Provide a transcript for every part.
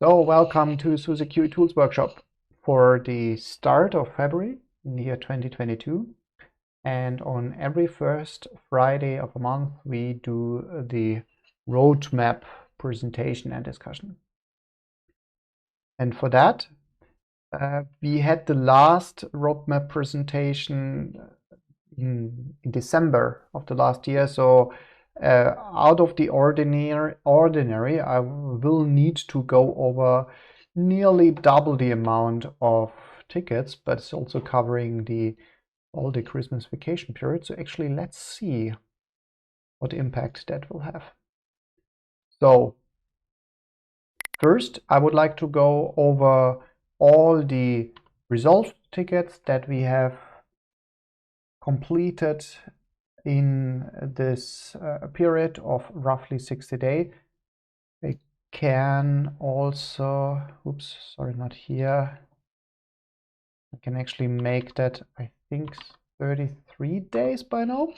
So welcome to SUSE QA Tools workshop for the start of February in the year 2022. And on every first Friday of a month, we do the roadmap presentation and discussion. And for that, we had the last roadmap presentation in December of the last year. So out of the ordinary, I will need to go over nearly double the amount of tickets, but it's also covering all the Christmas vacation period. So actually, let's see what impact that will have. So first, I would like to go over all the resolved tickets that we have completed in this period of roughly 60 days. I can also, oops, sorry, not here. I can actually make that, I think, 33 days by now.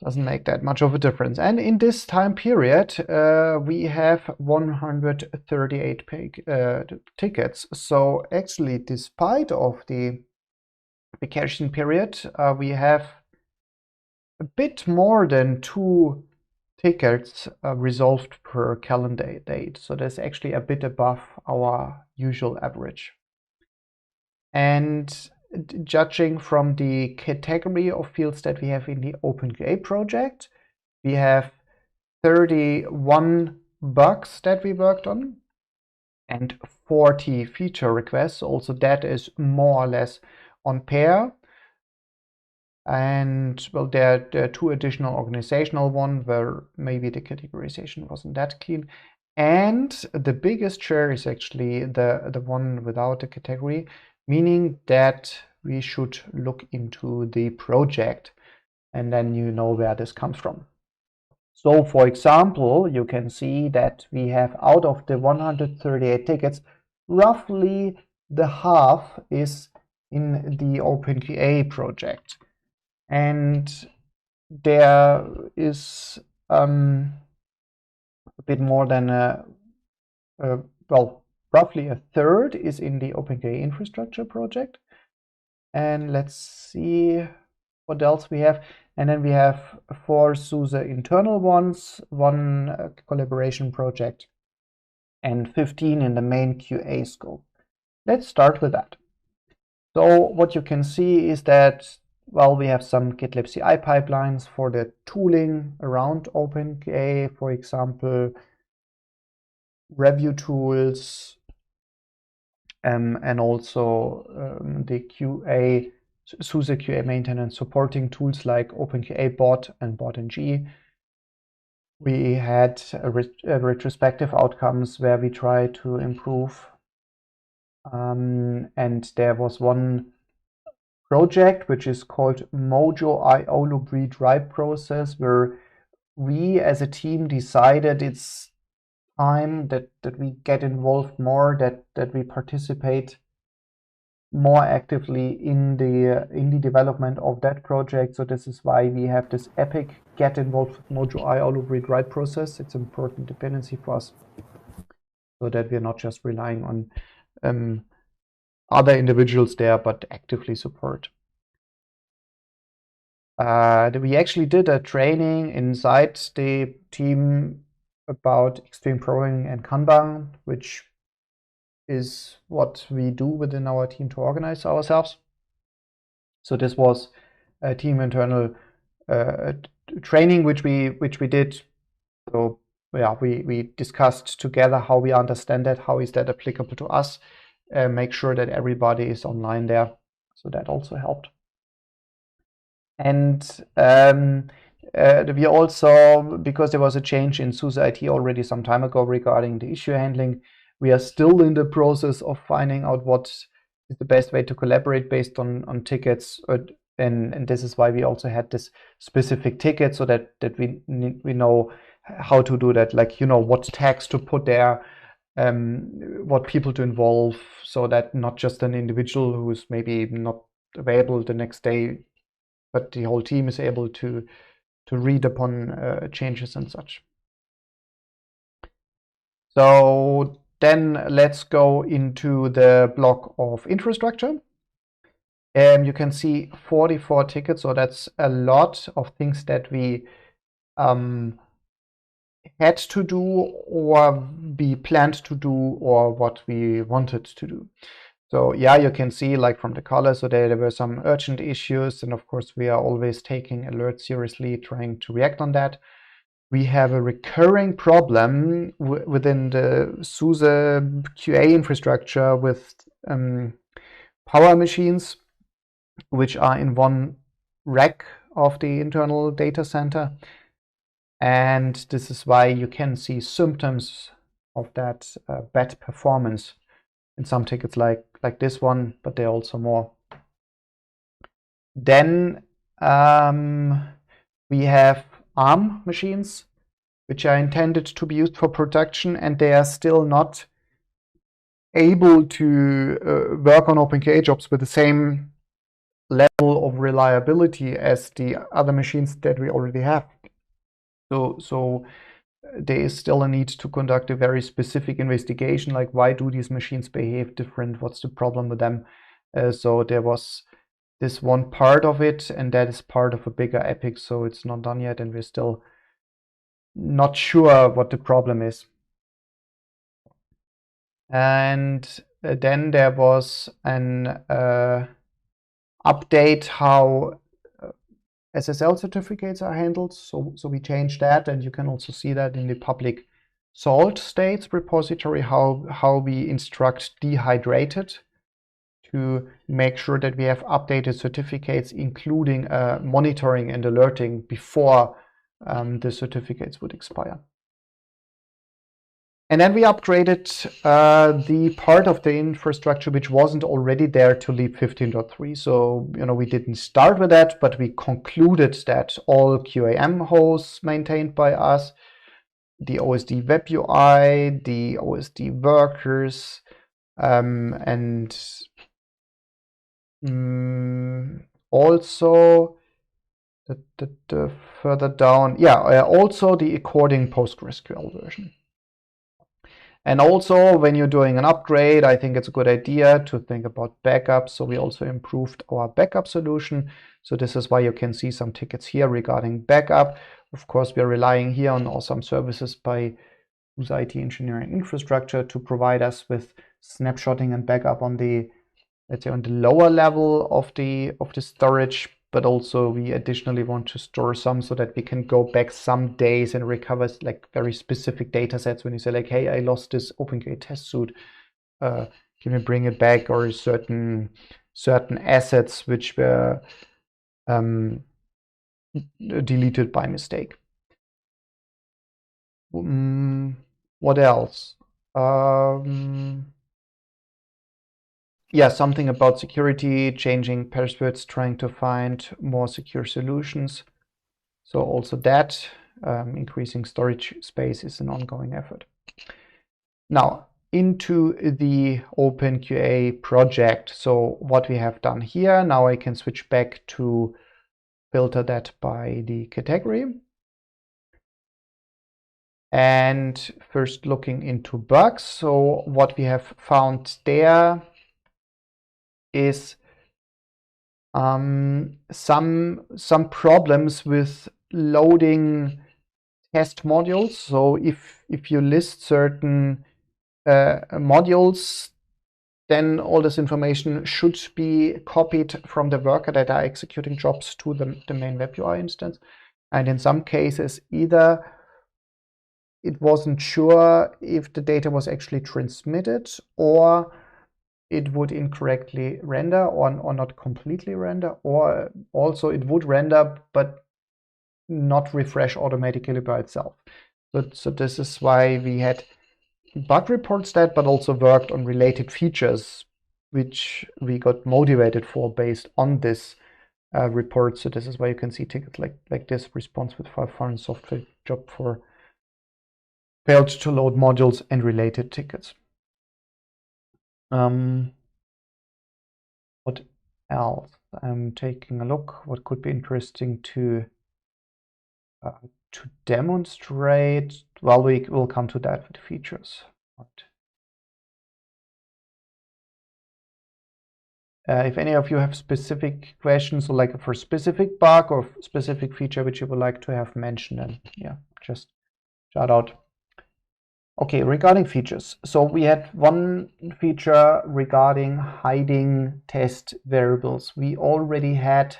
Doesn't make that much of a difference. And in this time period, we have 138 tickets. So actually, despite of the vacation period, we have a bit more than 2 tickets resolved per calendar date. So that's actually a bit above our usual average. And judging from the category of fields that we have in the OpenQA project, we have 31 bugs that we worked on and 40 feature requests. Also, that is more or less on par. And well, there are 2 additional organizational ones where maybe the categorization wasn't that clean. And the biggest share is actually the one without the category, meaning that we should look into the project and then you know where this comes from. So for example, you can see that we have out of the 138 tickets, roughly the half is in the OpenQA project. And there is a bit more than well, roughly a third is in the OpenQA infrastructure project. And let's see what else we have. And then we have 4 SUSE internal ones, 1 collaboration project, and 15 in the main QA scope. Let's start with that. So what you can see is that, well, we have some GitLab CI pipelines for the tooling around OpenQA, for example, review tools, and also the QA, SUSE QA maintenance supporting tools like OpenQA bot and bot-ng. We had retrospective outcomes where we try to improve, and there was one project which is called Mojo.io loop read write process, where we as a team decided it's time that we get involved more, that we participate more actively in the development of that project. So this is why we have this epic get involved with Mojo.io loop read write process. It's an important dependency for us, so that we're not just relying on other individuals there, but actively support. We actually did a training inside the team about extreme programming and Kanban, which is what we do within our team to organize ourselves. So this was a team internal training which we did. So yeah, we discussed together how we understand that, how is that applicable to us, make sure that everybody is online there. So that also helped. And we also, because there was a change in SUSE IT already some time ago regarding the issue handling, we are still in the process of finding out what is the best way to collaborate based on tickets. And this is why we also had this specific ticket, so that we know how to do that, like, you know, what tags to put there, what people to involve, so that not just an individual who's maybe not available the next day, but the whole team is able to read upon changes and such. So then let's go into the block of infrastructure. You can see 44 tickets, so that's a lot of things that we had to do, or we planned to do, or what we wanted to do. So yeah, you can see like from the color, so there were some urgent issues, and of course we are always taking alerts seriously, trying to react on that. We have a recurring problem within the SUSE QA infrastructure with power machines, which are in one rack of the internal data center. And this is why you can see symptoms of that bad performance in some tickets like this one, but there are also more. Then we have ARM machines, which are intended to be used for production, and they are still not able to work on OpenQA jobs with the same level of reliability as the other machines that we already have. So there is still a need to conduct a very specific investigation, like why do these machines behave different, what's the problem with them. So there was this one part of it, and that is part of a bigger epic, so it's not done yet, and we're still not sure what the problem is. And then there was an update how SSL certificates are handled, so we changed that, and you can also see that in the public salt states repository, how we instruct dehydrated to make sure that we have updated certificates, including monitoring and alerting before the certificates would expire. And then we upgraded the part of the infrastructure which wasn't already there to LEAP 15.3. So, we didn't start with that, but we concluded that all QAM hosts maintained by us, the OSD web UI, the OSD workers, and also the further down, also the according PostgreSQL version. And also, when you're doing an upgrade, I think it's a good idea to think about backups. So we also improved our backup solution. So this is why you can see some tickets here regarding backup. Of course, we're relying here on awesome services by SUSE IT Engineering Infrastructure to provide us with snapshotting and backup on the, let's say, on the lower level of the storage. But also we additionally want to store some so that we can go back some days and recover like very specific data sets. When you say like, hey, I lost this OpenQA test suite, can we bring it back, or certain assets which were deleted by mistake. What else? Something about security, changing passwords, trying to find more secure solutions. So also that, increasing storage space is an ongoing effort. Now, into the OpenQA project. So what we have done here, now I can switch back to filter that by the category. And first looking into bugs. So what we have found there is some problems with loading test modules. So if you list certain modules, then all this information should be copied from the worker that are executing jobs to the main web UI instance. And in some cases, either it wasn't sure if the data was actually transmitted, or it would incorrectly render, or not completely render, or also it would render but not refresh automatically by itself. So this is why we had bug reports that, but also worked on related features which we got motivated for based on this report. So this is why you can see tickets like this: response with 5 foreign software job for failed to load modules and related tickets. What else? I'm taking a look. What could be interesting to demonstrate? Well, we will come to that with features. If any of you have specific questions, or like for specific bug or specific feature which you would like to have mentioned, and yeah, just shout out. Okay, regarding features. So we had one feature regarding hiding test variables. We already had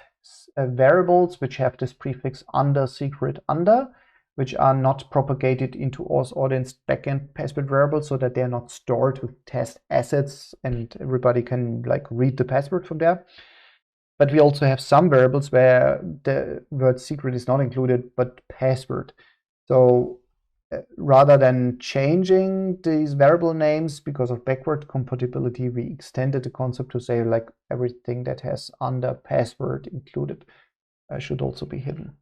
variables which have this prefix under, secret under, which are not propagated into auth audience backend password variables, so that they're not stored with test assets and everybody can like read the password from there. But we also have some variables where the word secret is not included, but password. So rather than changing these variable names because of backward compatibility, we extended the concept to say like everything that has under password included should also be hidden.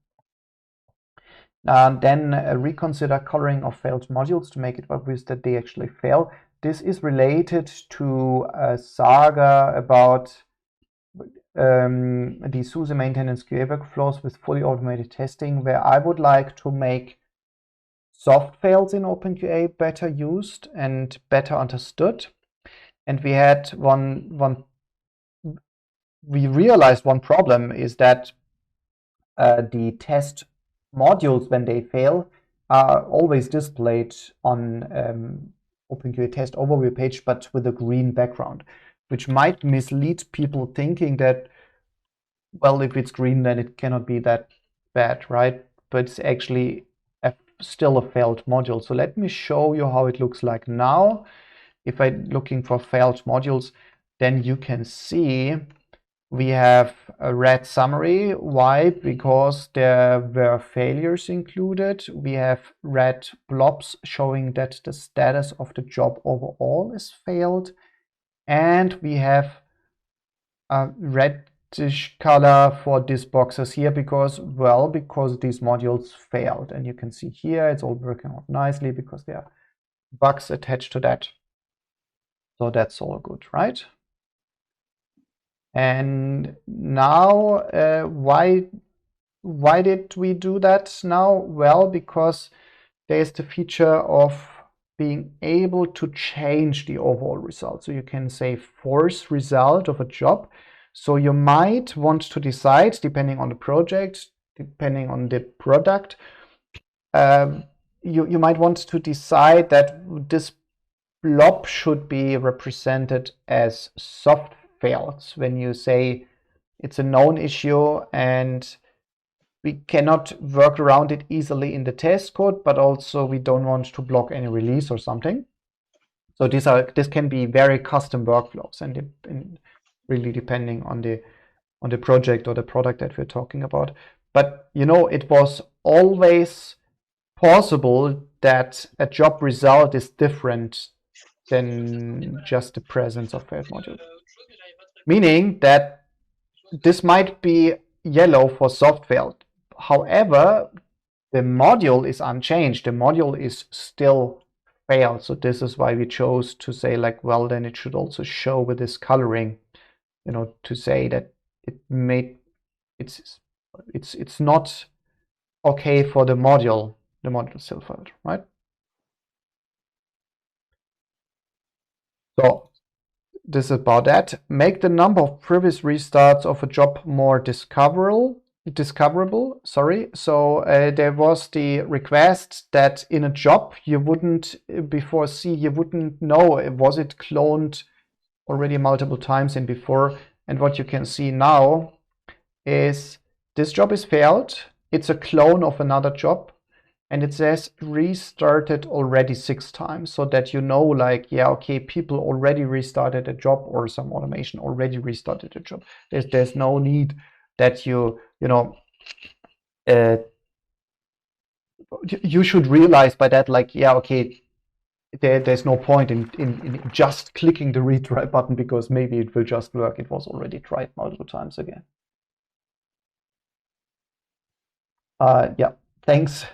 Then reconsider coloring of failed modules to make it obvious that they actually fail. This is related to a saga about the SUSE maintenance QA workflows with fully automated testing, where I would like to make soft fails in OpenQA better used and better understood. And we had we realized one problem is that the test modules, when they fail, are always displayed on OpenQA test overview page, but with a green background, which might mislead people thinking that, well, if it's green, then it cannot be that bad, right? But it's actually still a failed module. So let me show you how it looks like now. If I'm looking for failed modules, then you can see we have a red summary. Why? Because there were failures included. We have red blobs showing that the status of the job overall is failed. And we have a reddish color for these boxes here because these modules failed. And you can see here it's all working out nicely because there are bugs attached to that. So that's all good, right? And now, why did we do that now? Well, because there's the feature of being able to change the overall result. So you can say force result of a job. So you might want to decide, depending on the project, depending on the product, you might want to decide that this blob should be represented as soft fails when you say it's a known issue and we cannot work around it easily in the test code, but also we don't want to block any release or something. So this can be very custom workflows and really depending on the project or the product that we're talking about. But you know, it was always possible that a job result is different than just the presence of failed module. Meaning that this might be yellow for soft failed. However, the module is unchanged. The module is still failed. So this is why we chose to say like, well, then it should also show with this coloring, you know, to say that it's not okay for the module. The module still failed, right? So this is about that. Make the number of previous restarts of a job more discoverable. Sorry. So there was the request that in a job you wouldn't before C you wouldn't know was it cloned already multiple times in before. And what you can see now is this job is failed. It's a clone of another job. And it says restarted already 6 times, so that you know, like, yeah, okay, people already restarted a job or some automation already restarted a job. There's no need that you know, you should realize by that, like, yeah, okay, there's no point in just clicking the retry button because maybe it will just work. It was already tried multiple times again. Yeah, thanks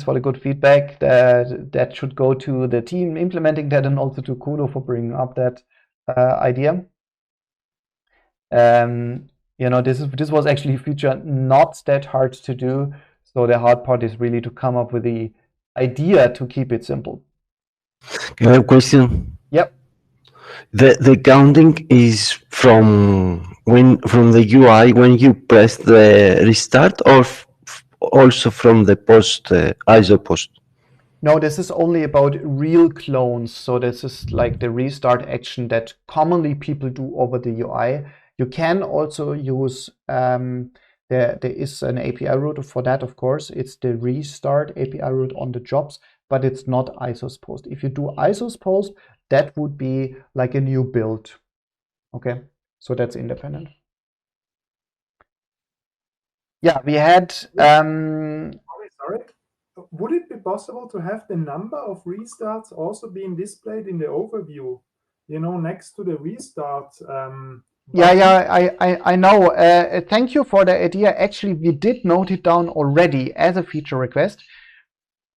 for the good feedback. That should go to the team implementing that and also to Kuno for bringing up that idea. You know, this was actually a feature not that hard to do. So the hard part is really to come up with the idea to keep it simple. I have a question. Yep. The counting is from the UI when you press the restart, or also from the post ISO post. No, this is only about real clones. So this is like the restart action that commonly people do over the UI. You can also use, there is an API route for that, of course. It's the restart API route on the jobs, but it's not ISO's post. If you do ISO's post, that would be like a new build. Okay, so that's independent. Yeah, we had. Sorry. Would it be possible to have the number of restarts also being displayed in the overview? You know, next to the restart. I know. Thank you for the idea. Actually, we did note it down already as a feature request.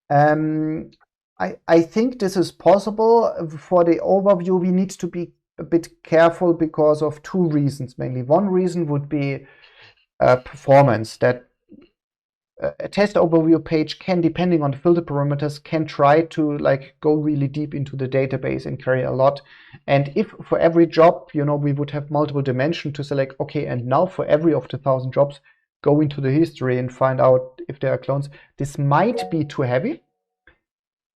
I think this is possible. For the overview, we need to be a bit careful because of two reasons mainly. One reason would be performance, that a test overview page can, depending on the filter parameters, can try to like go really deep into the database and carry a lot. And if for every job, we would have multiple dimensions to select, okay, and now for every of the 1,000 jobs, go into the history and find out if there are clones. This might be too heavy.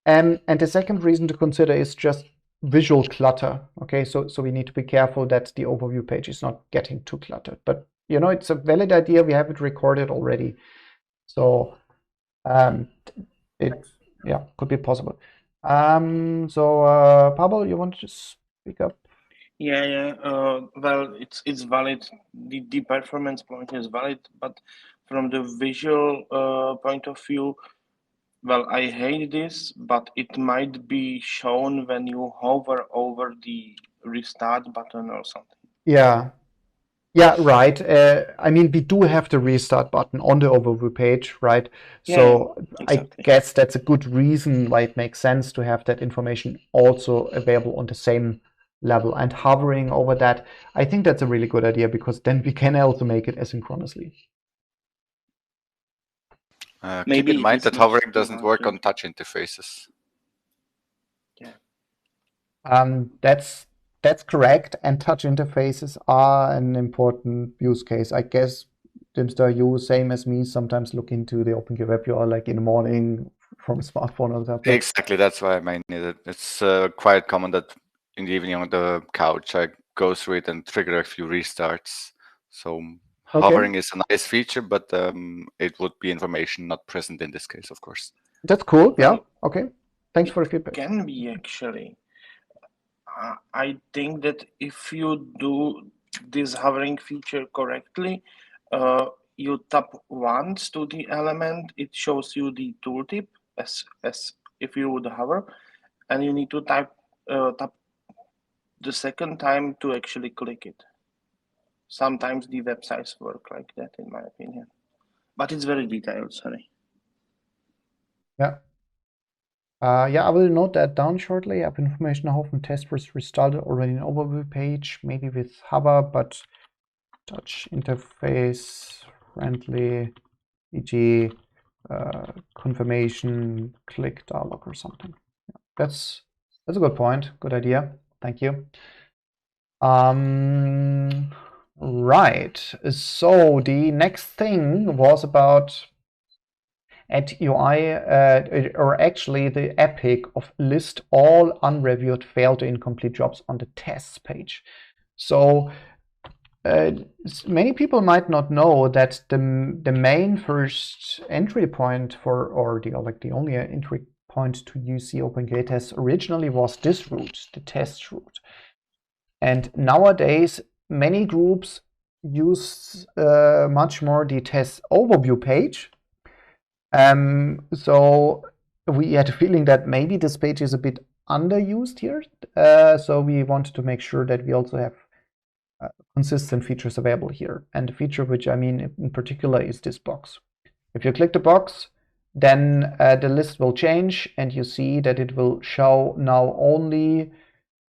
And the second reason to consider is just visual clutter. Okay, so we need to be careful that the overview page is not getting too cluttered. But it's a valid idea. We have it recorded already. So it could be possible. So Pavel, you want to speak up? Yeah. Well, it's valid. The performance point is valid, but from the visual point of view, well, I hate this, but it might be shown when you hover over the restart button or something. Yeah, right. I mean, we do have the restart button on the overview page, right? So exactly. I guess that's a good reason why it makes sense to have that information also available on the same level. And hovering over that, I think that's a really good idea, because then we can also make it asynchronously. Keep in mind that hovering doesn't work on touch interfaces. Yeah. That's correct, and touch interfaces are an important use case. I guess, Dimster, you, same as me, sometimes look into the OpenQA web UI like in the morning from a smartphone or something. Exactly, that's why I mean it. It's quite common that in the evening on the couch I go through it and trigger a few restarts. So hovering is a nice feature, but it would be information not present in this case, of course. That's cool. Yeah. Okay. Thanks for the feedback. Can be actually. I think that if you do this hovering feature correctly, you tap once to the element, it shows you the tooltip as if you would hover, and you need to tap the second time to actually click it. Sometimes the websites work like that, in my opinion, but it's very detailed. Sorry. Yeah. I will note that down shortly. App information Haufen test was restarted already in overview page, maybe with hover, but touch interface friendly, e.g. Confirmation, click dialog or something. Yeah, that's a good point. Good idea. Thank you. Right. So the next thing was about at UI, or actually the epic of list all unreviewed failed or incomplete jobs on the tests page. So many people might not know that the main first entry point the only entry point to use the OpenQA test originally was this route, the test route. And nowadays, many groups use much more the test overview page. So we had a feeling that maybe this page is a bit underused here. So we wanted to make sure that we also have consistent features available here. And the feature which I mean in particular is this box. If you click the box, then the list will change, and you see that it will show now only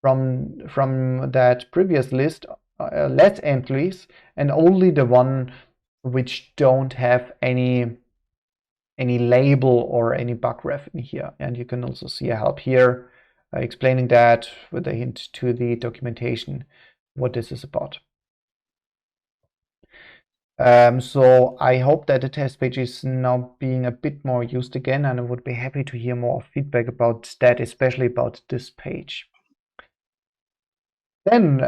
from that previous list less entries, and only the one which don't have any label or any bug ref in here. And you can also see a help here explaining that with a hint to the documentation, what this is about. So I hope that the test page is now being a bit more used again, and I would be happy to hear more feedback about that, especially about this page. Then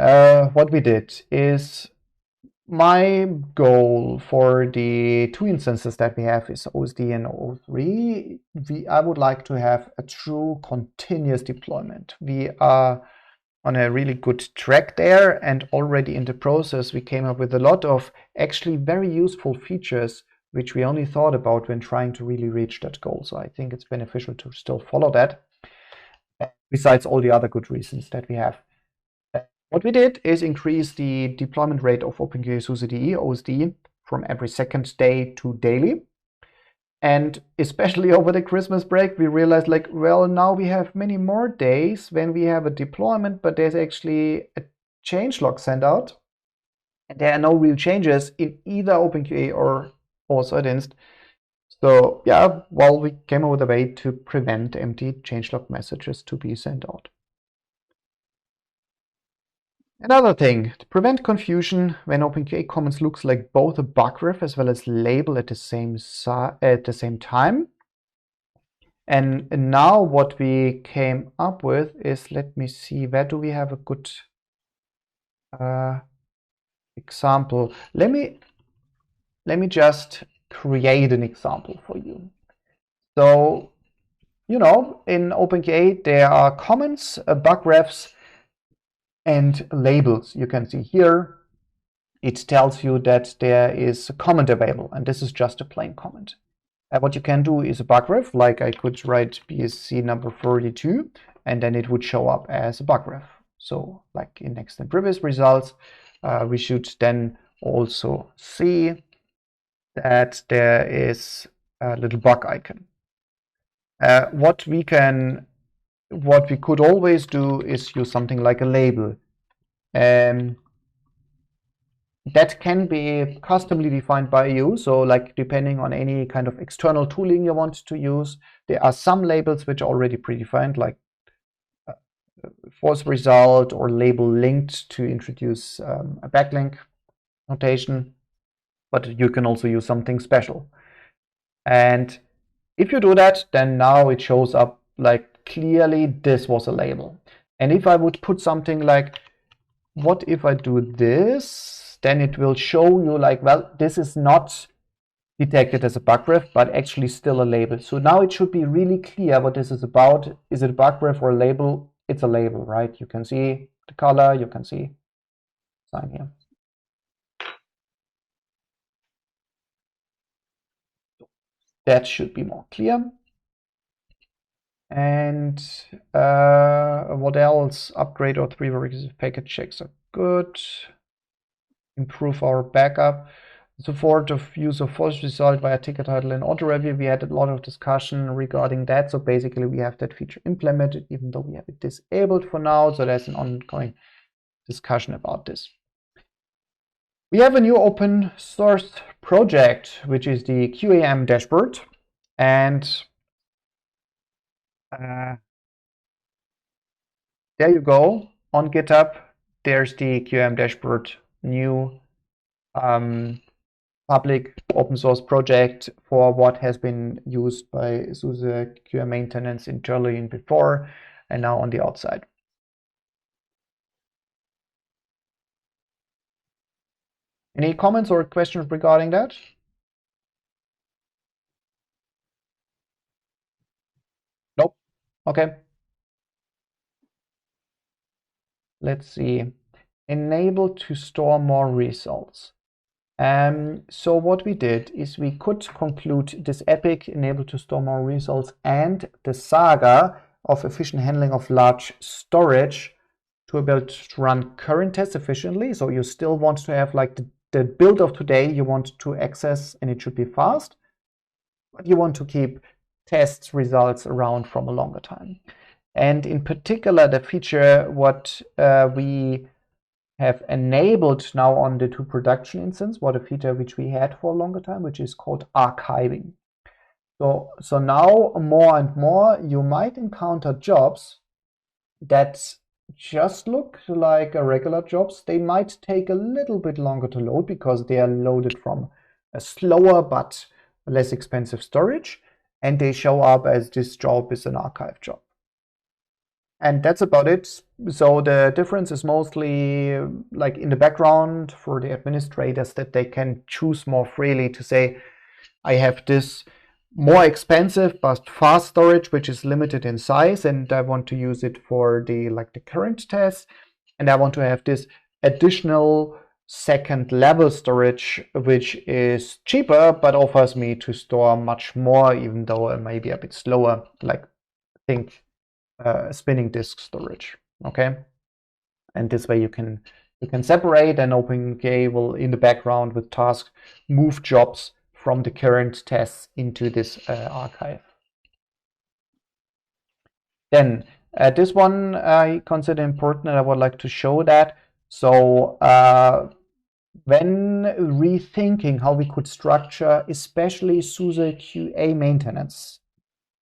what we did is, my goal for the two instances that we have is OSD and O3. I would like to have a true continuous deployment. We are on a really good track there, and already in the process we came up with a lot of actually very useful features which we only thought about when trying to really reach that goal. So I think it's beneficial to still follow that, besides all the other good reasons that we have. What we did is increase the deployment rate of OpenQA SUSE DE OSD from every second day to daily. And especially over the Christmas break, we realized, like, well, now we have many more days when we have a deployment, but there's actually a changelog sent out, and there are no real changes in either OpenQA or CertInst. So yeah, well, we came up with a way to prevent empty changelog messages to be sent out. Another thing, to prevent confusion when OpenQA comments looks like both a bug ref as well as label at the same time. And now what we came up with is, let me see, where do we have a good example? Let me just create an example for you. So, you know, in OpenQA there are comments, bug refs, and labels. You can see here it tells you that there is a comment available, and this is just a plain comment. What you can do is a bug ref, like I could write BSC number 42, and then it would show up as a bug ref. So like in next and previous results, we should then also see that there is a little bug icon. What we could always do is use something like a label. That can be customly defined by you. So like depending on any kind of external tooling you want to use, there are some labels which are already predefined, like false result or label linked to introduce a backlink notation, but you can also use something special. And if you do that, then now it shows up like clearly this was a label. And if I would put something like, what if I do this? Then it will show you like, well, this is not detected as a bug ref, but actually still a label. So now it should be really clear what this is about. Is it a bug ref or a label? It's a label, right? You can see the color, you can see sign here. That should be more clear. And what else? Upgrade or 3 regressive package checks are good. Improve our backup. Support of use of false result via ticket title and auto review. We had a lot of discussion regarding that. So basically we have that feature implemented, even though we have it disabled for now. So there's an ongoing discussion about this. We have a new open source project, which is the QAM dashboard. And there you go. On GitHub, there's the QAM dashboard, new public open source project for what has been used by SUSE QA maintenance internally before and now on the outside. Any comments or questions regarding that? Nope. Okay. Let's see. Enable to store more results. So what we did is we could conclude this epic enable to store more results and the saga of efficient handling of large storage to be able to run current tests efficiently. So you still want to have like the build of today you want to access, and it should be fast, but you want to keep test results around from a longer time. And in particular, the feature what we have enabled now on the 2 production instance, what a feature which we had for a longer time, which is called archiving. So now more and more you might encounter jobs that just look like regular jobs. They might take a little bit longer to load because they are loaded from a slower but less expensive storage, and they show up as this job is an archive job. And that's about it. So the difference is mostly like in the background for the administrators, that they can choose more freely to say, I have this more expensive but fast storage which is limited in size, and I want to use it for the current tests, and I want to have this additional second level storage which is cheaper but offers me to store much more, even though it may be a bit slower, like think spinning disk storage. Okay, and this way you can separate, and OpenQA will in the background with tasks move jobs from the current tests into this archive. Then this one I consider important, and I would like to show that. So when rethinking how we could structure especially SUSE QA maintenance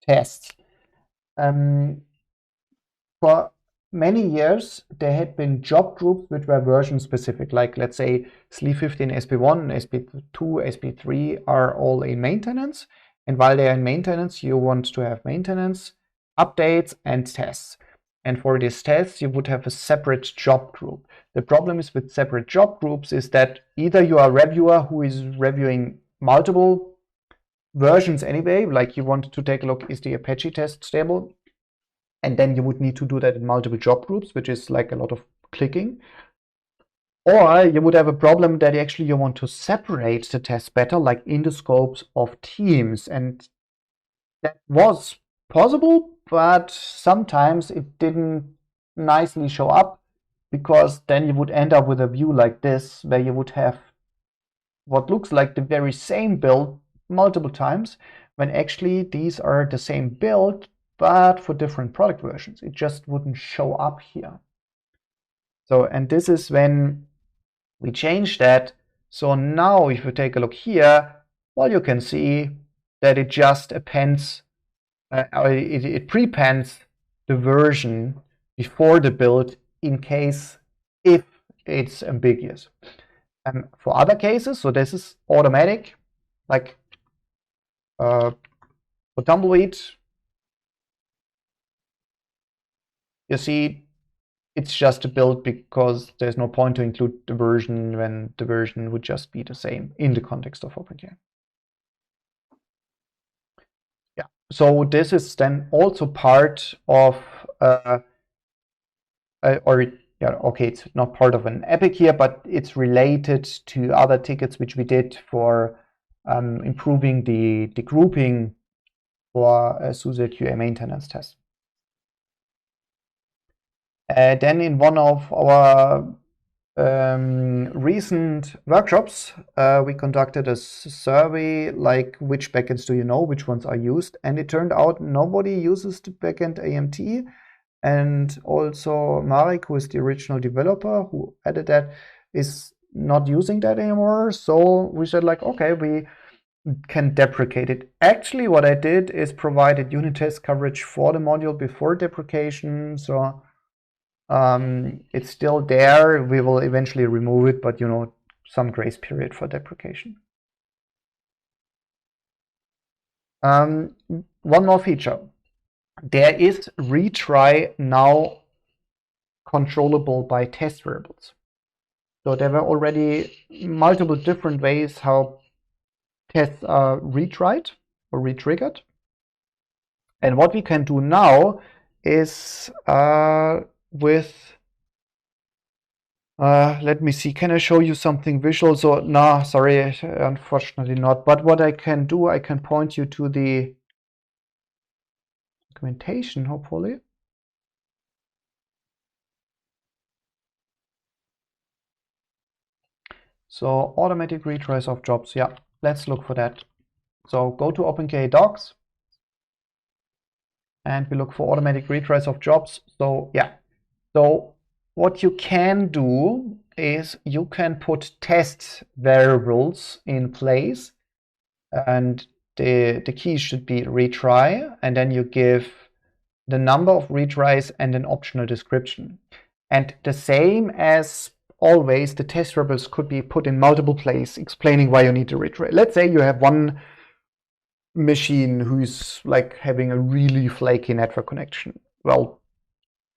tests, for many years there had been job groups which were version specific, like let's say SLE 15 SP1, SP2, SP3 are all in maintenance, and while they are in maintenance you want to have maintenance, updates and tests, and for these tests you would have a separate job group. The problem is with separate job groups is that either you are a reviewer who is reviewing multiple versions anyway, like you want to take a look, is the Apache test stable? And then you would need to do that in multiple job groups, which is like a lot of clicking. Or you would have a problem that actually you want to separate the tests better, like in the scopes of teams. And that was possible, but sometimes it didn't nicely show up, because then you would end up with a view like this, where you would have what looks like the very same build multiple times, when actually these are the same build, but for different product versions. It just wouldn't show up here. So, and this is when we change that. So now if you take a look here, well, you can see that it just appends, it prepends the version before the build in case if it's ambiguous. For other cases, so this is automatic, like for Tumbleweed, you see it's just a build because there's no point to include the version when the version would just be the same in the context of OpenQA. Yeah, so this is then also part of, it's not part of an epic here, but it's related to other tickets which we did for improving the grouping for SUSE QA maintenance tests. Then in one of our recent workshops, we conducted a survey, like which backends do you know, which ones are used, and it turned out nobody uses the backend AMT, and also Marek, who is the original developer who added that, is not using that anymore. So we said like, okay, we can deprecate it. Actually, what I did is provided unit test coverage for the module before deprecation, so it's still there. We will eventually remove it, but some grace period for deprecation. One more feature. There is retry now controllable by test variables. So there were already multiple different ways how tests are retried or retriggered. And what we can do now is let me see, can I show you something visual? So no, sorry, unfortunately not. But what I can do, I can point you to the documentation, hopefully. So automatic retries of jobs, yeah, let's look for that. So go to OpenQA docs and we look for automatic retries of jobs. So yeah, so what you can do is you can put test variables in place, and the key should be retry, and then you give the number of retries and an optional description. And the same as always, the test variables could be put in multiple places explaining why you need to retry. Let's say you have one machine who's like having a really flaky network connection. Well,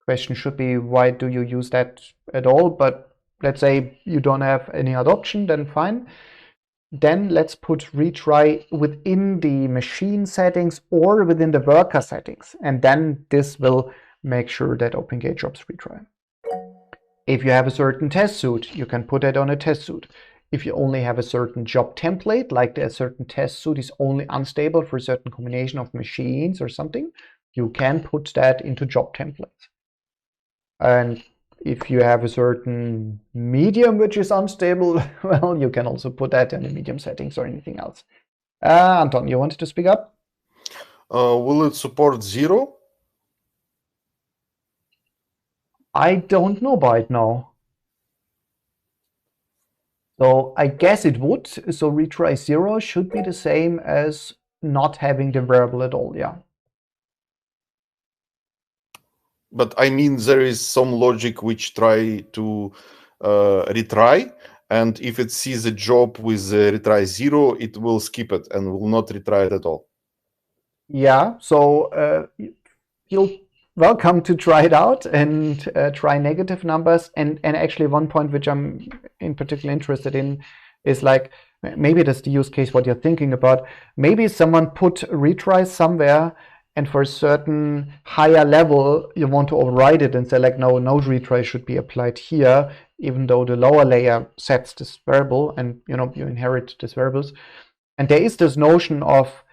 question should be, why do you use that at all? But let's say you don't have any other option, then fine. Then let's put retry within the machine settings or within the worker settings. And then this will make sure that OpenQA drops retry. If you have a certain test suite, you can put it on a test suite. If you only have a certain job template, like a certain test suite is only unstable for a certain combination of machines or something, you can put that into job templates. And if you have a certain medium which is unstable, well, you can also put that in the medium settings or anything else. Anton, you wanted to speak up? Will it support 0? I don't know about it now. So I guess it would. So retry 0 should be the same as not having the variable at all, yeah. But I mean, there is some logic which try to retry, and if it sees a job with retry 0, it will skip it and will not retry it at all. Yeah, so you're welcome to try it out and try negative numbers. And actually one point which I'm in particular interested in is like, maybe that's the use case what you're thinking about. Maybe someone put retries somewhere, and for a certain higher level, you want to override it and say like, no retry should be applied here, even though the lower layer sets this variable and you inherit these variables. And there is this notion of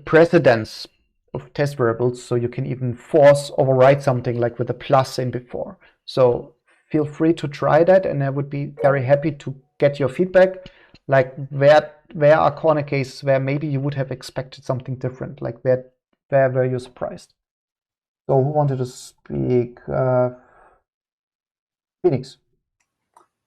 precedence of test variables, so you can even force override something like with a plus in before. So feel free to try that, and I would be very happy to get your feedback. Like where are corner cases where maybe you would have expected something different? Like where were you surprised? So who wanted to speak? Phoenix.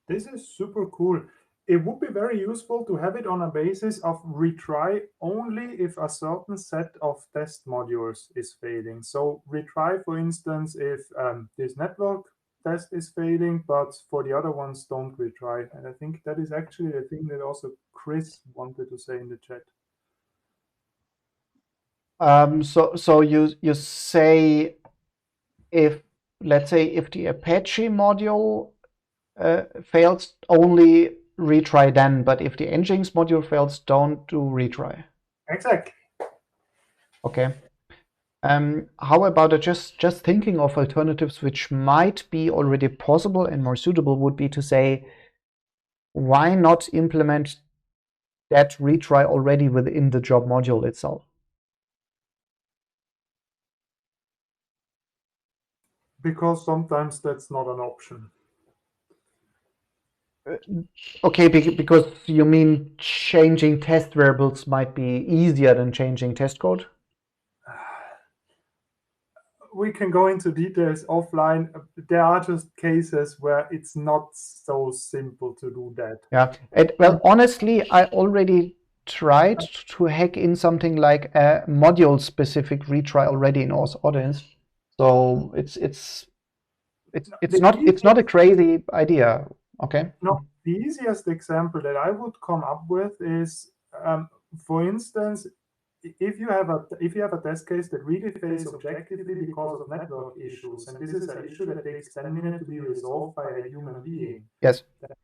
This is super cool. It would be very useful to have it on a basis of retry only if a certain set of test modules is failing. So retry, for instance, if this network test is failing, but for the other ones don't retry. And I think that is actually the thing that also Chris wanted to say in the chat. So you say let's say if the Apache module fails, only retry then, but if the Nginx module fails, don't do retry. Exactly. Okay. How about just thinking of alternatives which might be already possible and more suitable would be to say, why not implement that retry already within the job module itself? Because sometimes that's not an option. Okay, because you mean changing test variables might be easier than changing test code? We can go into details offline. There are just cases where it's not so simple to do that. Yeah, well, honestly, I already tried to hack in something like a module-specific retry already in audience. So it's not a crazy idea. Okay. No, the easiest example that I would come up with is, for instance, if you have a test case that really fails objectively because of network issues, and this is an issue that takes 10 minutes to be resolved by a human being. Yes.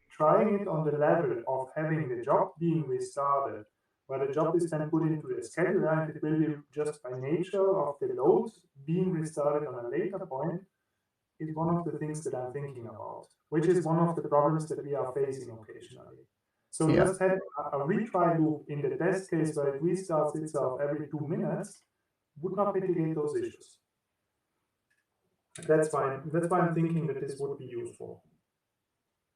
Trying it on the level of having the job being restarted, where the job is then put into the scheduler, and it will be just by nature of the load being restarted on a later point, is one of the things that I'm thinking about, which is one of the problems that we are facing occasionally. So just having a retry loop in the test case where it restarts itself every 2 minutes would not mitigate those issues. That's fine. That's why I'm thinking that this would be useful.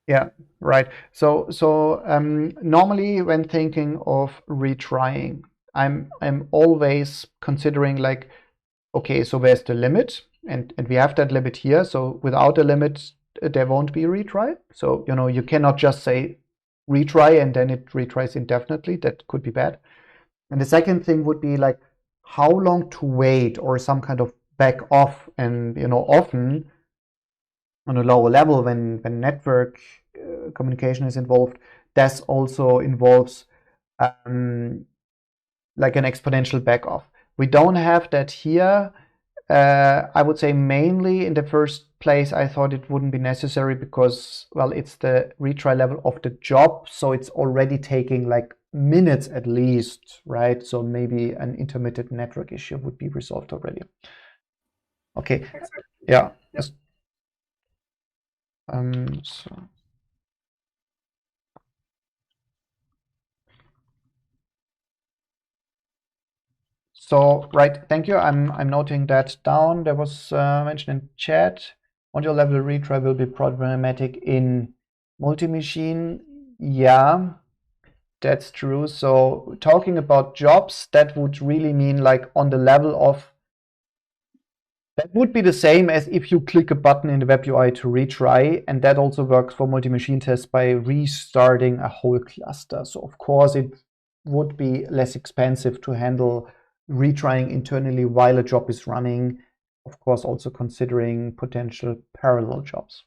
Yeah, right. So normally when thinking of retrying, I'm always considering like, okay, so where's the limit? And we have that limit here. So without a limit, there won't be a retry. So you cannot just say retry and then it retries indefinitely. That could be bad. And the second thing would be like, how long to wait or some kind of back off. And often on a lower level, when network communication is involved, this also involves like an exponential back off. We don't have that here. I would say mainly in the first place, I thought it wouldn't be necessary because, well, it's the retry level of the job, so it's already taking like minutes at least, right? So maybe an intermittent network issue would be resolved already. Okay. Yeah. Yes. So right, thank you. I'm noting that down. There was mentioned in chat, module level retry will be problematic in multi-machine. Yeah, that's true. So talking about jobs, that would really mean like on the level of, that would be the same as if you click a button in the web UI to retry, and that also works for multi-machine tests by restarting a whole cluster. So of course it would be less expensive to handle retrying internally while a job is running, of course also considering potential parallel jobs.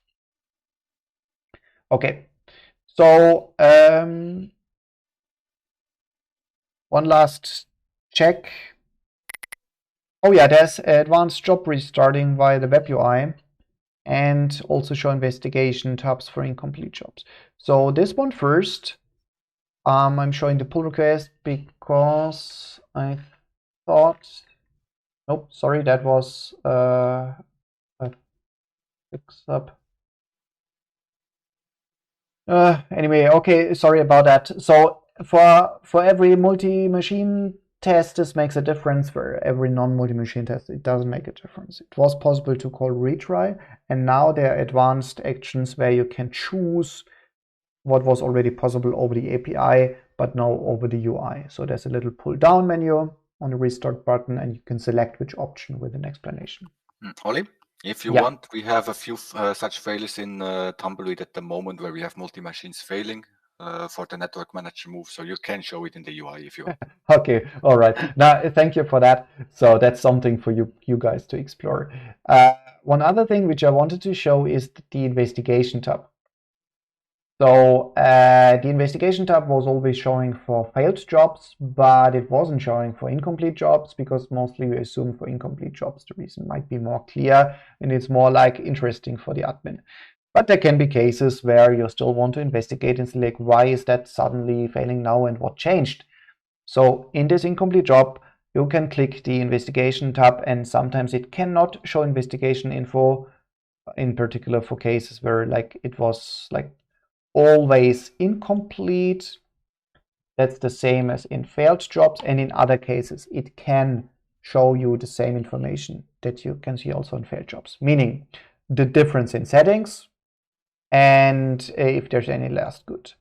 Okay, so one last check. Oh yeah, there's advanced job restarting via the web UI and also show investigation tabs for incomplete jobs. So this one first, I'm showing the pull request because I thought, nope, sorry, that was a fix up. Anyway, okay, sorry about that. So for every multi-machine test, this makes a difference. For every non-multi-machine test, it doesn't make a difference. It was possible to call retry, and now there are advanced actions where you can choose what was already possible over the API, but now over the UI. So there's a little pull-down menu on the restart button, and you can select which option with an explanation. Oli, if you want, we have a few such failures in Tumbleweed at the moment where we have multi-machines failing for the network manager move, so you can show it in the UI if you want. Okay, all right. Now, thank you for that. So that's something for you guys to explore. One other thing which I wanted to show is the investigation tab. So the investigation tab was always showing for failed jobs, but it wasn't showing for incomplete jobs because mostly we assume for incomplete jobs the reason might be more clear and it's more like interesting for the admin. But there can be cases where you still want to investigate and select why is that suddenly failing now and what changed. So in this incomplete job, you can click the investigation tab, and sometimes it cannot show investigation info, in particular for cases where like it was like always incomplete. That's the same as in failed jobs, and in other cases it can show you the same information that you can see also in failed jobs, meaning the difference in settings and if there's any last good.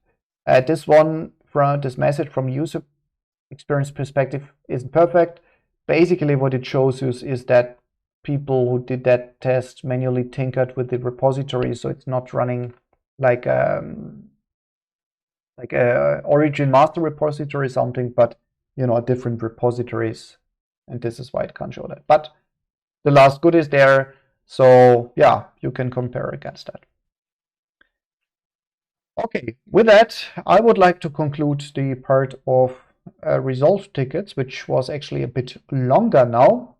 This one from this message from user experience perspective isn't perfect. Basically what it shows you is that people who did that test manually tinkered with the repository, so it's not running like a origin master repository or something, but different repositories, and this is why it can't show that. But the last good is there, so yeah, you can compare against that. Okay, with that, I would like to conclude the part of resolved tickets, which was actually a bit longer now.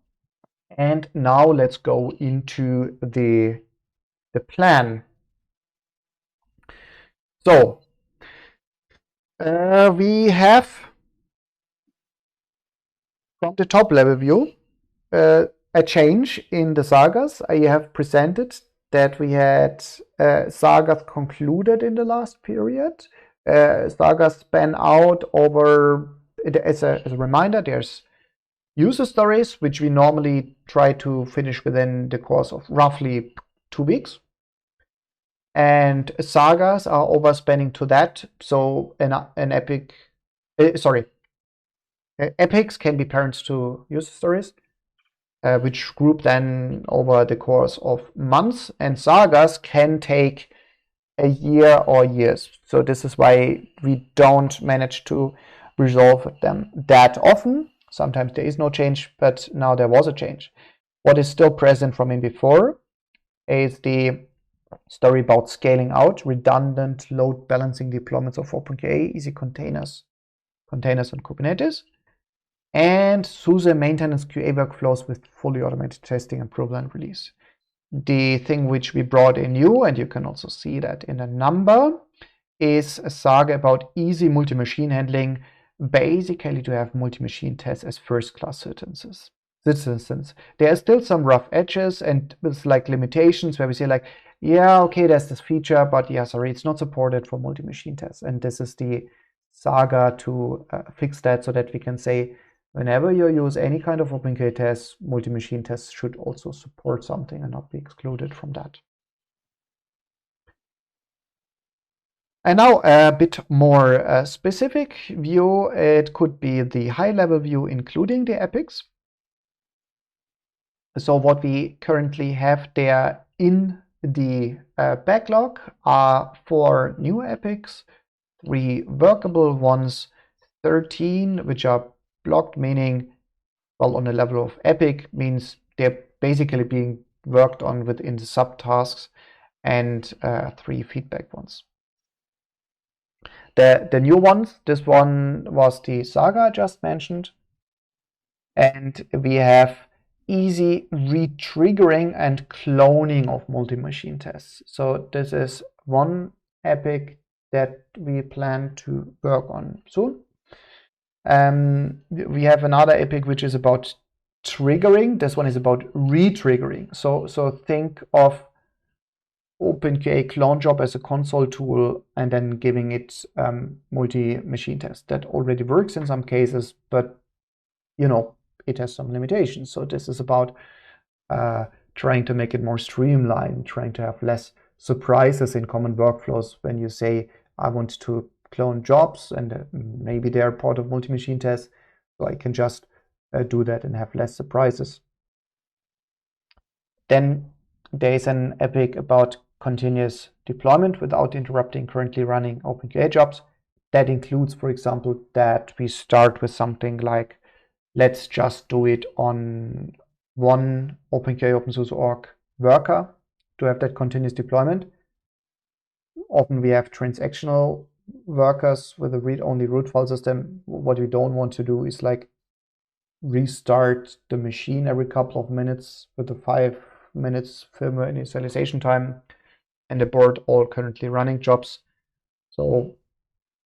And now let's go into the plan. So we have from the top level view a change in the sagas. I have presented that we had sagas concluded in the last period. Sagas span out over, as a reminder, there's user stories, which we normally try to finish within the course of roughly 2 weeks. And sagas are overspanning to that. So an epic, epics can be parents to user stories, which group then over the course of months, and sagas can take a year or years. So this is why we don't manage to resolve them that often. sometimes there is no change, but now there was a change. What is still present from in before is the story about scaling out redundant load balancing deployments of OpenQA, easy containers on Kubernetes, and SUSE maintenance QA workflows with fully automated testing, approval, and release. The thing which we brought in new, and you can also see that in a number, is a saga about easy multi-machine handling, basically to have multi-machine tests as first-class citizens. There are still some rough edges and with like limitations where we say like, yeah, okay, there's this feature, but yeah, sorry, it's not supported for multi-machine tests. And this is the saga to fix that, so that we can say whenever you use any kind of OpenQA tests, multi-machine tests should also support something and not be excluded from that. And now a bit more specific view. It could be the high-level view, including the epics. So what we currently have there in the backlog are 4 new epics, 3 workable ones, 13 which are blocked, meaning, well, on a level of epic means they're basically being worked on within the subtasks, and 3 feedback ones. The new ones, this one was the saga I just mentioned, and we have easy retriggering and cloning of multi-machine tests. So this is one epic that we plan to work on soon. We have another epic which is about triggering. This one is about retriggering. So think of OpenQA clone job as a console tool and then giving it multi-machine tests. That already works in some cases, but you know, it has some limitations. So this is about trying to make it more streamlined, trying to have less surprises in common workflows when you say, I want to clone jobs and maybe they're part of multi-machine tests, so I can just do that and have less surprises. Then there is an epic about continuous deployment without interrupting currently running OpenQA jobs. That includes, for example, that we start with something like, let's just do it on one OpenQA OpenSUSE org worker to have that continuous deployment. Often we have transactional workers with a read-only root file system. What we don't want to do is like restart the machine every couple of minutes with a 5 minutes firmware initialization time and abort all currently running jobs. So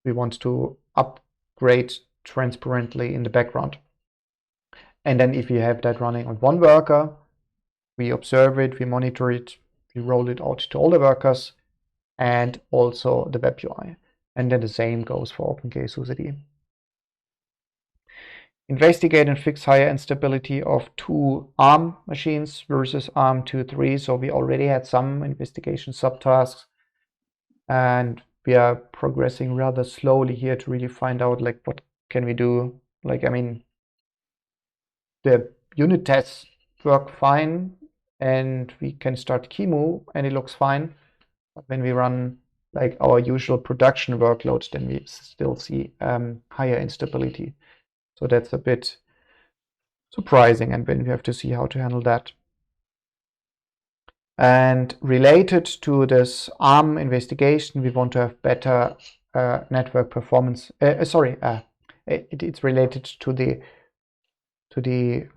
we want to upgrade transparently in the background. And then if you have that running on one worker, we observe it, we monitor it, we roll it out to all the workers and also the web UI. And then the same goes for OpenQA SUSE. Investigate and fix higher instability of 2 ARM machines versus ARM 2.3. So we already had some investigation subtasks and we are progressing rather slowly here to really find out like what can we do. Like, I mean, the unit tests work fine and we can start QEMU and it looks fine. But when we run like our usual production workloads, then we still see higher instability. So that's a bit surprising, and then we have to see how to handle that. And related to this ARM investigation, we want to have better network performance. It's related to the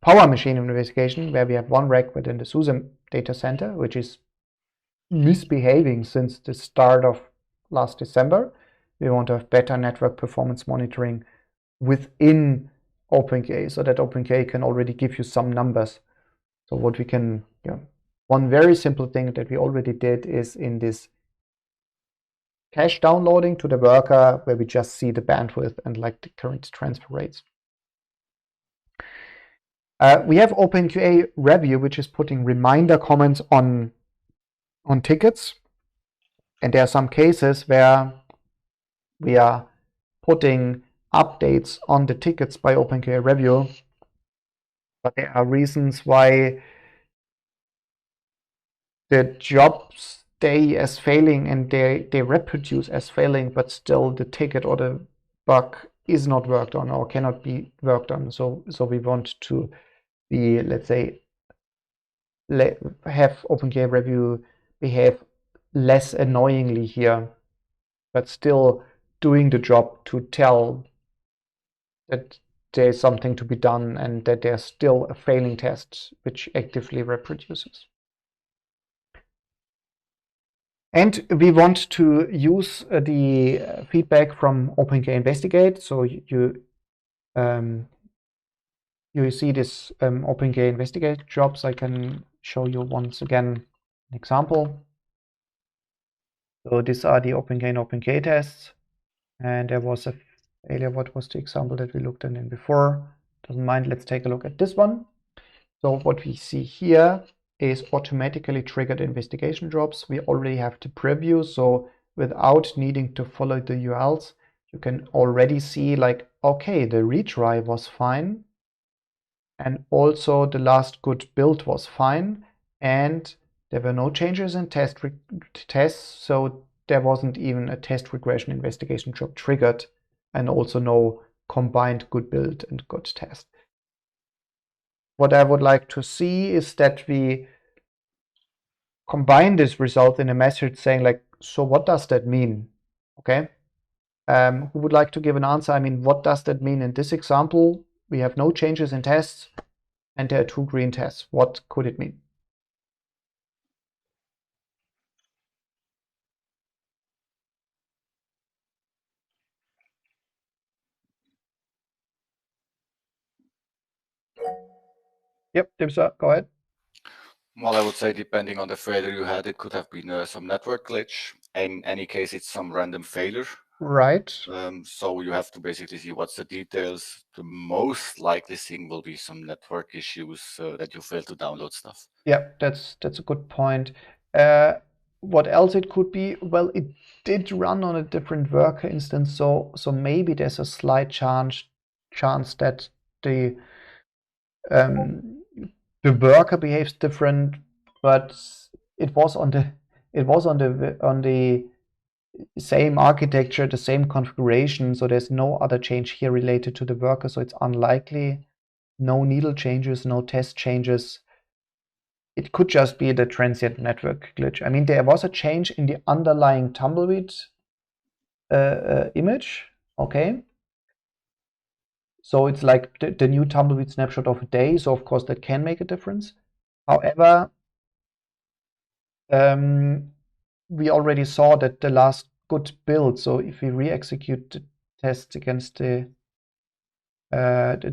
power machine investigation, where we have one rack within the SUSE data center, which is misbehaving since the start of last December. We want to have better network performance monitoring within OpenQA, so that OpenQA can already give you some numbers. So what we can, one very simple thing that we already did is in this cache downloading to the worker, where we just see the bandwidth and like the current transfer rates. We have OpenQA review, which is putting reminder comments on tickets. And there are some cases where we are putting updates on the tickets by OpenQA review, but there are reasons why the jobs stay as failing and they reproduce as failing, but still the ticket or the bug is not worked on or cannot be worked on. So we want to be, let's say, have OpenQA review behave less annoyingly here, but still doing the job to tell that there's something to be done and that there's still a failing test which actively reproduces. And we want to use the feedback from OpenQA Investigate. So you see this OpenQA Investigate jobs. I can show you once again an example. So these are the OpenQA and OpenQA tests. And there was a failure. What was the example that we looked at in before? Doesn't mind. Let's take a look at this one. So what we see here is automatically triggered investigation jobs. We already have the preview, so without needing to follow the URLs, you can already see like, okay, the retry was fine, and also the last good build was fine, and there were no changes in tests, so there wasn't even a test regression investigation job triggered, and also no combined good build and good test. What I would like to see is that we combine this result in a message saying like, so what does that mean? Okay. Who would like to give an answer? I mean, what does that mean in this example? We have no changes in tests and there are 2 green tests. What could it mean? Yep, Dimsa, go ahead. Well, I would say depending on the failure you had, it could have been some network glitch. In any case, it's some random failure. Right. So you have to basically see what's the details. The most likely thing will be some network issues that you failed to download stuff. Yeah, that's a good point. What else it could be? Well, it did run on a different worker instance, so maybe there's a slight chance that the worker behaves different, but it was on the same architecture, the same configuration, so there's no other change here related to the worker, so it's unlikely. No needle changes, no test changes. It could just be the transient network glitch. I mean, there was a change in the underlying tumbleweed image, okay? So it's like the new tumbleweed snapshot of a day, so of course that can make a difference. However, we already saw that the last good build, so if we re-execute the test against the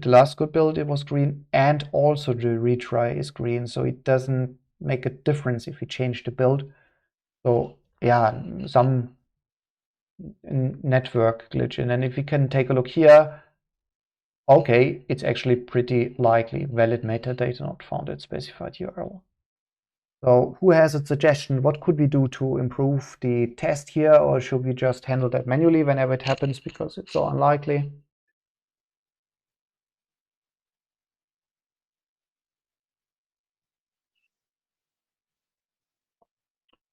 last good build, it was green, and also the retry is green, so it doesn't make a difference if we change the build. So yeah, some network glitch. And then if we can take a look here, okay, it's actually pretty likely valid metadata not found at specified URL. So who has a suggestion? What could we do to improve the test here, or should we just handle that manually whenever it happens because it's so unlikely?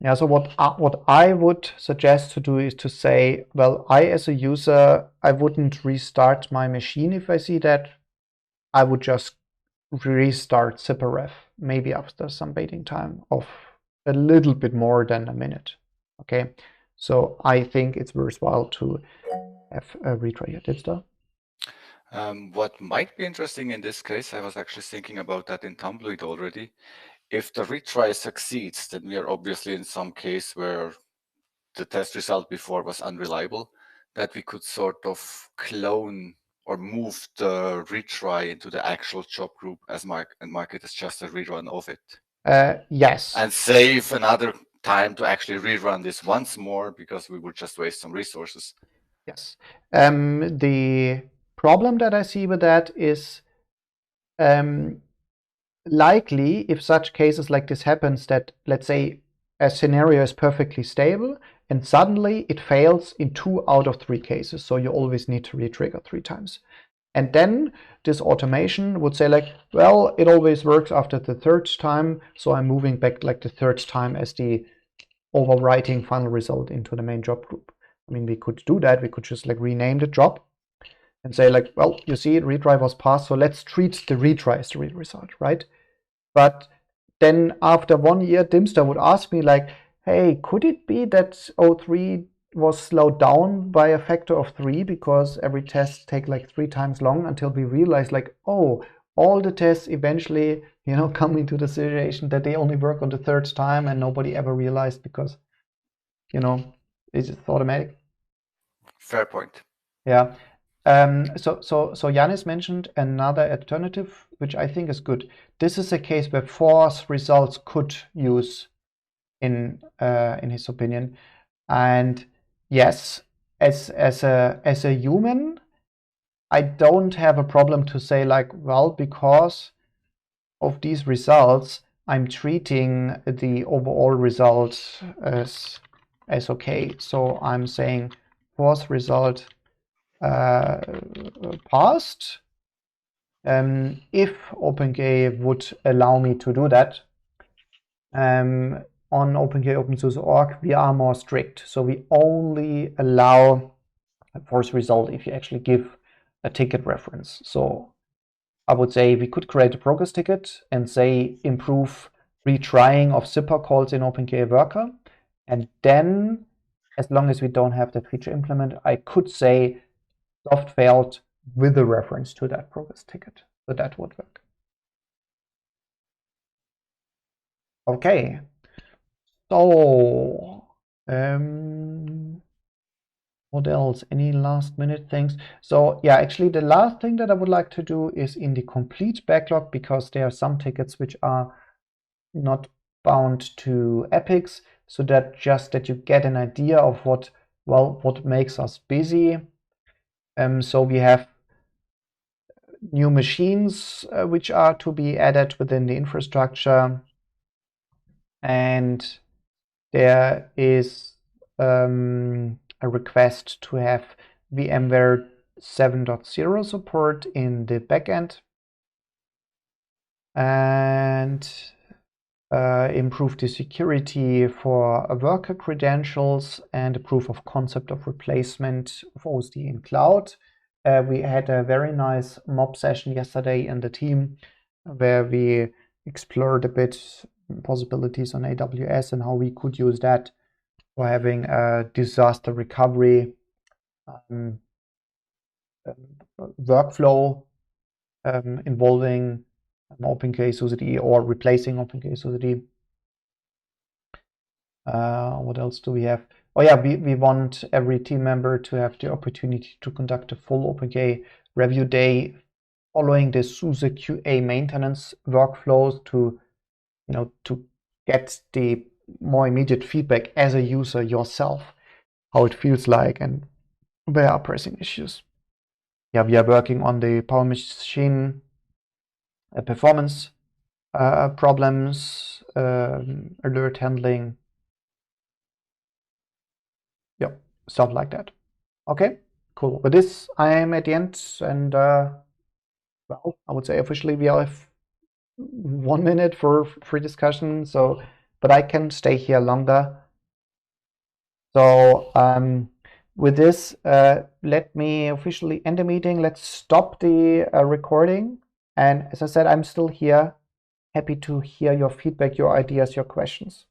Yeah, so what I would suggest to do is to say, well, I as a user, I wouldn't restart my machine if I see that. I would just restart zipref, maybe after some waiting time of a little bit more than a minute. Okay, so I think it's worthwhile to have a retry here. Dipster? What might be interesting in this case, I was actually thinking about that in Tumbleweed already. If the retry succeeds, then we are obviously in some case where the test result before was unreliable, that we could sort of clone or move the retry into the actual job group and mark it as just a rerun of it. Yes. And save another time to actually rerun this once more, because we would just waste some resources. Yes. The problem that I see with that is likely if such cases like this happens, that let's say a scenario is perfectly stable and suddenly it fails in 2 out of 3 cases, so you always need to retrigger 3 times. And then this automation would say like, well, it always works after the 3rd time, so I'm moving back like the 3rd time as the overwriting final result into the main job group. I mean, we could do that. We could just like rename the job and say like, well, you see, retry was passed, so let's treat the retry as the real result, right? But then after 1 year, Dimster would ask me like, hey, could it be that O3 was slowed down by a factor of 3 because every test take like 3 times long, until we realize like, oh, all the tests eventually, you know, come into the situation that they only work on the 3rd time and nobody ever realized because, you know, it's automatic. Fair point. Yeah. So Yanis mentioned another alternative, which I think is good. This is a case where force results could use in his opinion. And yes, as a human, I don't have a problem to say like, well, because of these results, I'm treating the overall result as okay. So I'm saying force result passed. If OpenQA would allow me to do that, on OpenQA OpenSUSE.org, we are more strict. So we only allow a force result if you actually give a ticket reference. So I would say we could create a progress ticket and say improve retrying of zipper calls in OpenQA worker. And then, as long as we don't have that feature implemented, I could say soft failed with a reference to that progress ticket. So that would work. Okay. So, what else? Any last minute things? So yeah, actually the last thing that I would like to do is in the complete backlog, because there are some tickets which are not bound to epics, so that just that you get an idea of what makes us busy. So we have new machines which are to be added within the infrastructure, and there is a request to have VMware 7.0 support in the backend, and improve the security for worker credentials, and a proof of concept of replacement of OSD in cloud. We had a very nice mob session yesterday in the team where we explored a bit possibilities on AWS and how we could use that for having a disaster recovery workflow involving OpenQA SUSE or replacing OpenQA SUSE. What else do we have? Oh yeah, we want every team member to have the opportunity to conduct a full OpenQA review day following the SUSE QA maintenance workflows to, you know, to get the more immediate feedback as a user yourself, how it feels like and where are pressing issues. Yeah, we are working on the power machine performance problems, alert handling, yeah, stuff like that. Okay, cool. With this, I am at the end, and well, I would say officially we have 1 minute for free discussion. So, but I can stay here longer. So, with this, let me officially end the meeting. Let's stop the recording. And as I said, I'm still here, happy to hear your feedback, your ideas, your questions.